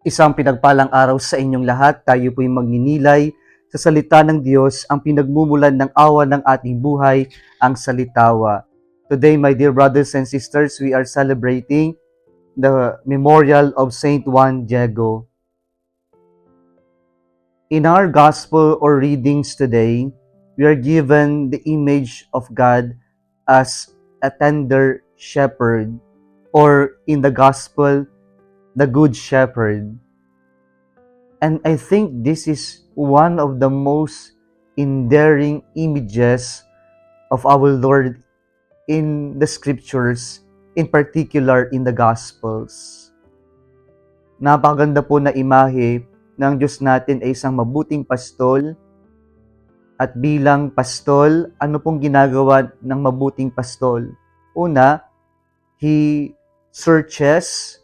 Isang pinagpalang araw sa inyong lahat. Tayo po'y magninilay sa salita ng Diyos, ang pinagmumulan ng awa ng ating buhay, ang salitawa. Today, my dear brothers and sisters, we are celebrating the memorial of Saint Juan Diego. In our gospel or readings today, we are given the image of God as a tender shepherd, or in the gospel, the good shepherd. And I think this is one of the most endearing images of our Lord in the scriptures, in particular in the Gospels. Napakaganda po na imahe ng Diyos natin ay isang mabuting pastol. At bilang pastol, ano pong ginagawa ng mabuting pastol? Una, he searches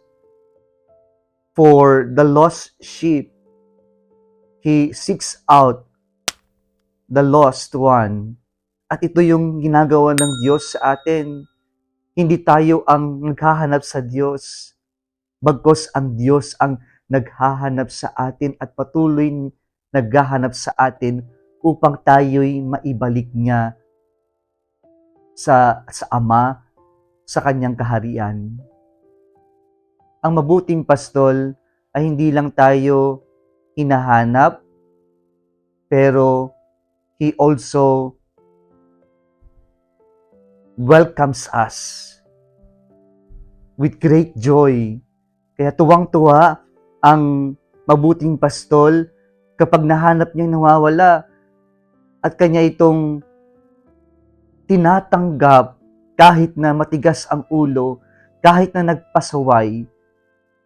for the lost sheep. He seeks out the lost one. At ito yung ginagawa ng Diyos sa atin. Hindi tayo ang naghahanap sa Diyos, bagkus ang Diyos ang naghahanap sa atin at patuloy naghahanap sa atin upang tayo'y maibalik niya sa Ama, sa kanyang kaharian. Ang mabuting pastol ay hindi lang tayo hinahanap, pero He also welcomes us with great joy. Kaya tuwang-tuwa ang mabuting pastol kapag nahanap niyang nawawala at kanya itong tinatanggap kahit na matigas ang ulo, kahit na nagpasaway.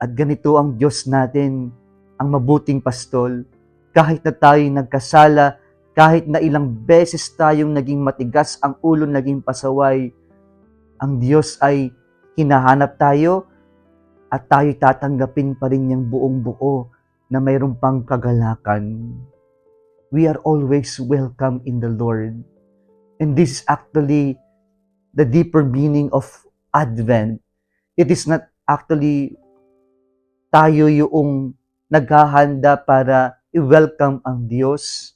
At ganito ang Diyos natin, ang mabuting pastol. Kahit na tayo nagkasala, kahit na ilang beses tayong naging matigas ang ulo, naging pasaway, ang Diyos ay hinahanap tayo at tayo tatanggapin pa rin niyang buong buo na mayroon pang kagalakan. We are always welcome in the Lord. And this is actually the deeper meaning of Advent. It is not actually tayo yung naghahanda para i-welcome ang Diyos.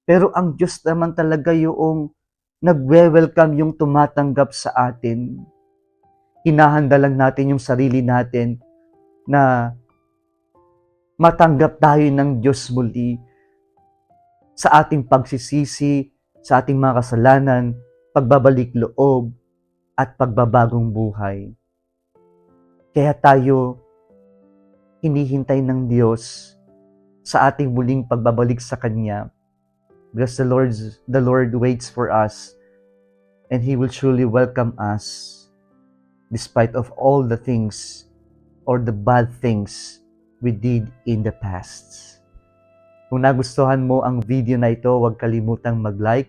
Pero ang Diyos naman talaga yung nagwe-welcome, yung tumatanggap sa atin. Hinahanda lang natin yung sarili natin na matanggap tayo ng Diyos muli sa ating pagsisisi, sa ating mga kasalanan, pagbabalik loob, at pagbabagong buhay. Kaya tayo hinihintay ng Diyos sa ating muling pagbabalik sa Kanya. Because the Lord waits for us, and He will surely welcome us despite of all the things or the bad things we did in the past. Kung nagustuhan mo ang video na ito, huwag kalimutang mag-like,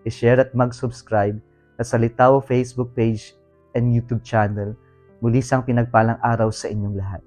i-share at mag-subscribe sa Salitaw Facebook page and YouTube channel. Muli isang pinagpalang araw sa inyong lahat.